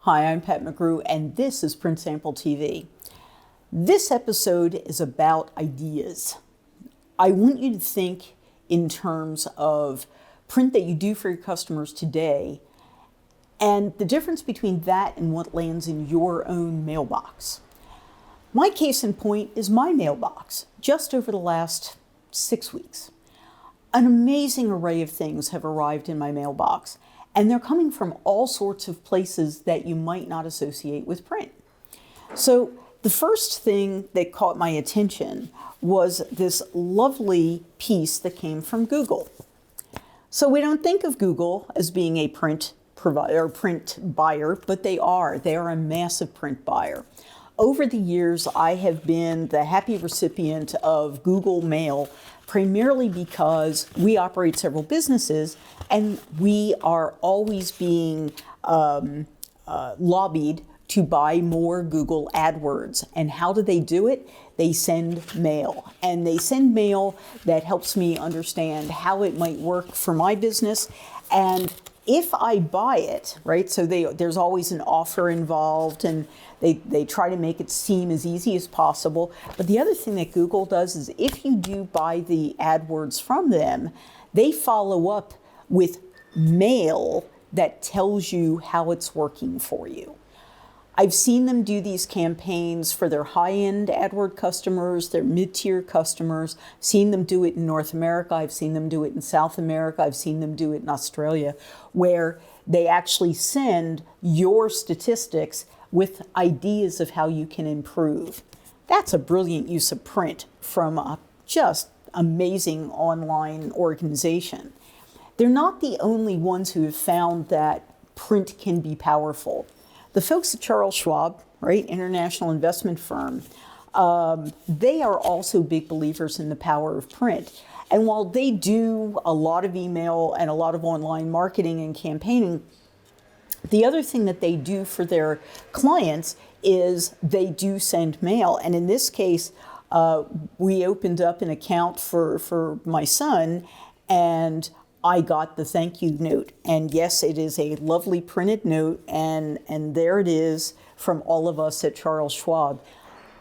Hi, I'm Pat McGrew, and this is Print Sample TV. This episode is about ideas. I want you to think in terms of print that you do for your customers today and the difference between that and what lands in your own mailbox. My case in point is my mailbox, just over the last 6 weeks. An amazing array of things have arrived in my mailbox, and they're coming from all sorts of places that you might not associate with print. So the first thing that caught my attention was this lovely piece that came from Google. So we don't think of Google as being a print provider or print buyer, but they are. They are a massive print buyer. Over the years, I have been the happy recipient of Google Mail, primarily because we operate several businesses and we are always being lobbied to buy more Google AdWords. And how do they do it? They send mail. And they send mail that helps me understand how it might work for my business. And if I buy it, right, so there's always an offer involved, and they try to make it seem as easy as possible. But the other thing that Google does is if you do buy the AdWords from them, they follow up with mail that tells you how it's working for you. I've seen them do these campaigns for their high-end AdWord customers, their mid-tier customers. I've seen them do it in North America. I've seen them do it in South America. I've seen them do it in Australia, where they actually send your statistics with ideas of how you can improve. That's a brilliant use of print from a just amazing online organization. They're not the only ones who have found that print can be powerful. The folks at Charles Schwab, right, international investment firm, they are also big believers in the power of print. And while they do a lot of email and a lot of online marketing and campaigning, the other thing that they do for their clients is they do send mail. And in this case, we opened up an account for my son, and I got the thank you note. And yes, it is a lovely printed note, and there it is from all of us at Charles Schwab.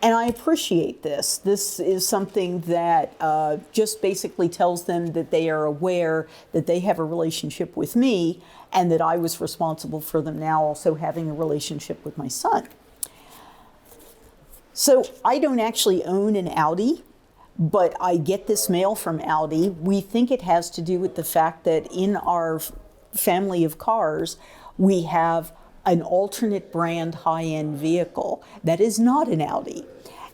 And I appreciate this. This is something that just basically tells them that they are aware that they have a relationship with me and that I was responsible for them now also having a relationship with my son. So I don't actually own an Audi, but I get this mail from Audi. We think it has to do with the fact that in our family of cars, we have an alternate brand high-end vehicle that is not an Audi.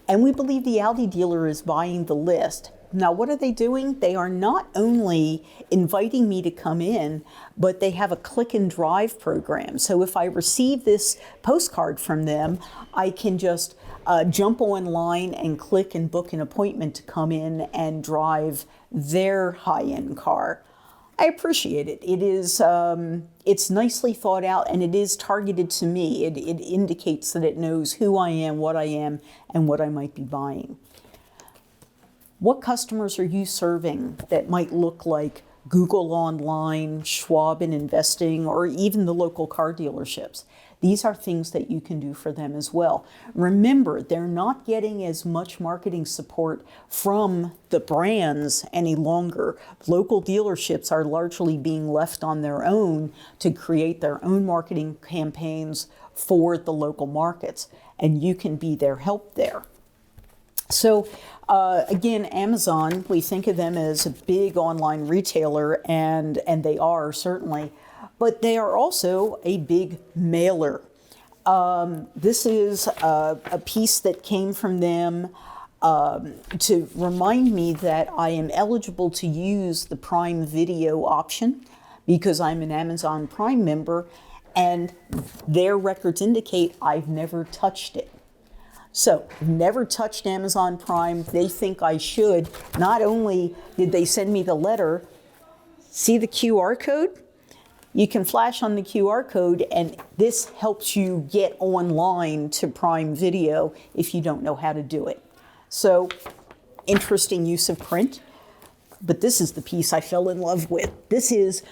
And we believe the Audi dealer is buying the list. Now, what are they doing? They are not only inviting me to come in, but they have a click and drive program. So if I receive this postcard from them, I can just jump online and click and book an appointment to come in and drive their high-end car. I appreciate it. It is, it's nicely thought out, and it is targeted to me. It indicates that it knows who I am, and what I might be buying. What customers are you serving that might look like Google Online, Schwab in Investing, or even the local car dealerships? These are things that you can do for them as well. Remember, they're not getting as much marketing support from the brands any longer. Local dealerships are largely being left on their own to create their own marketing campaigns for the local markets, and you can be their help there. So again, Amazon, we think of them as a big online retailer, and they are certainly, but they are also a big mailer. This is a piece that came from them to remind me that I am eligible to use the Prime Video option because I'm an Amazon Prime member, and their records indicate I've never touched it. So, never touched Amazon Prime. They think I should. Not only did they send me the letter, see the QR code? You can flash on the QR code, and this helps you get online to Prime Video if you don't know how to do it. So, interesting use of print. but this is the piece I fell in love with. This is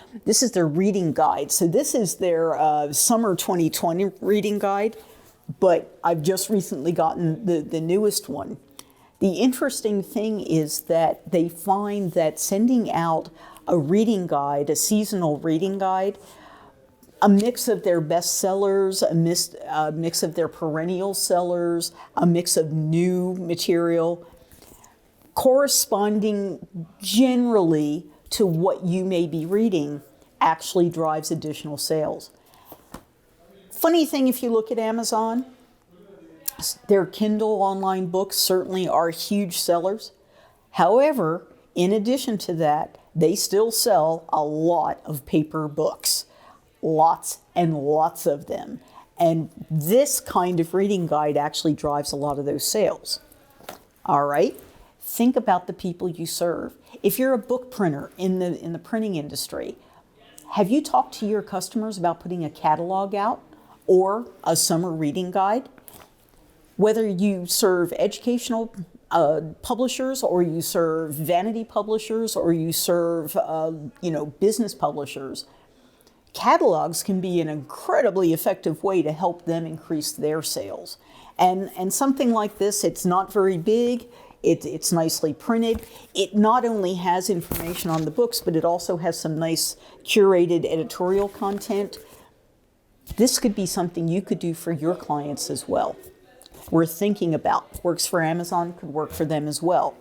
their reading guide. So this is their summer 2020 reading guide, but I've just recently gotten the newest one. The interesting thing is that they find that sending out a reading guide, a seasonal reading guide, a mix of their best sellers, a mix of their perennial sellers, a mix of new material, corresponding generally to what you may be reading, actually drives additional sales. Funny thing, if you look at Amazon, their Kindle online books certainly are huge sellers. However, in addition to that, they still sell a lot of paper books, lots and lots of them. And this kind of reading guide actually drives a lot of those sales. All right, think about the people you serve. If you're a book printer in the printing industry, have you talked to your customers about putting a catalog out or a summer reading guide? Whether you serve educational publishers, or you serve vanity publishers, or you serve business publishers, catalogs can be an incredibly effective way to help them increase their sales. And something like this, it's not very big. It's nicely printed. It not only has information on the books, but it also has some nice curated editorial content. This could be something you could do for your clients as well. We're thinking about. Works for Amazon, could work for them as well.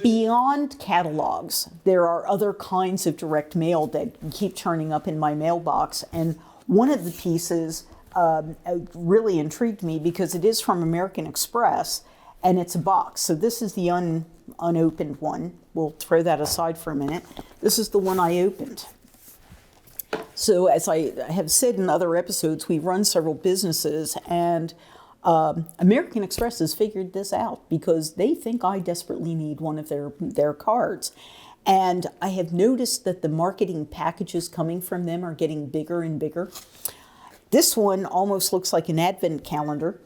Beyond catalogs, there are other kinds of direct mail that keep turning up in my mailbox. And one of the pieces really intrigued me because it is from American Express, and it's a box. So this is the unopened one. We'll throw that aside for a minute. This is the one I opened. So as I have said in other episodes, we run several businesses, and American Express has figured this out because they think I desperately need one of their cards. And I have noticed that the marketing packages coming from them are getting bigger and bigger. This one almost looks like an advent calendar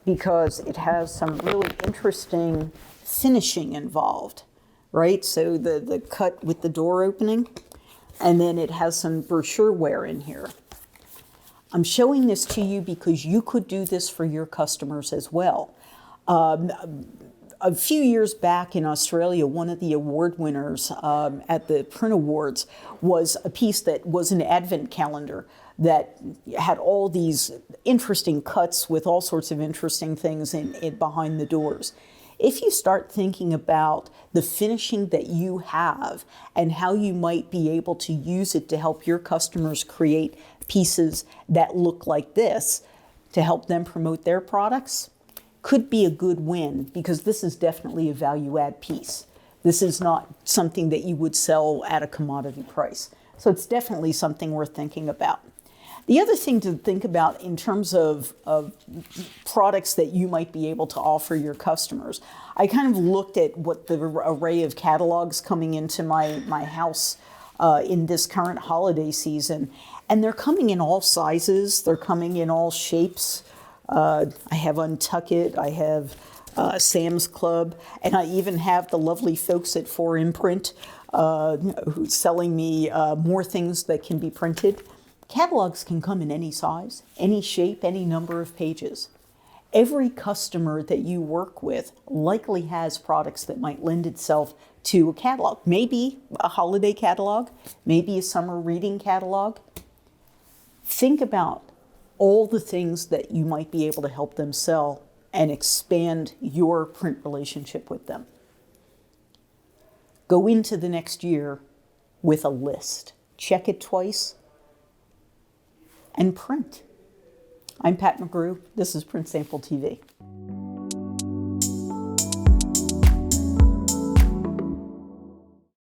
because it has some really interesting finishing involved, right? So the cut with the door opening, and then it has some brochureware in here. I'm showing this to you because you could do this for your customers as well. A few years back in Australia, one of the award winners at the Print Awards was a piece that was an advent calendar that had all these interesting cuts with all sorts of interesting things in behind the doors. If you start thinking about the finishing that you have and how you might be able to use it to help your customers create pieces that look like this to help them promote their products, could be a good win, because this is definitely a value add piece. This is not something that you would sell at a commodity price. So it's definitely something worth thinking about. The other thing to think about in terms of products that you might be able to offer your customers, I kind of looked at what the array of catalogs coming into my house in this current holiday season, and they're coming in all sizes, they're coming in all shapes. I have Untuckit, I have Sam's Club, and I even have the lovely folks at 4imprint who's selling me more things that can be printed. Catalogs can come in any size, any shape, any number of pages. Every customer that you work with likely has products that might lend itself to a catalog. Maybe a holiday catalog, maybe a summer reading catalog. Think about all the things that you might be able to help them sell and expand your print relationship with them. Go into the next year with a list. Check it twice and print. I'm Pat McGrew. This is Print Sample TV.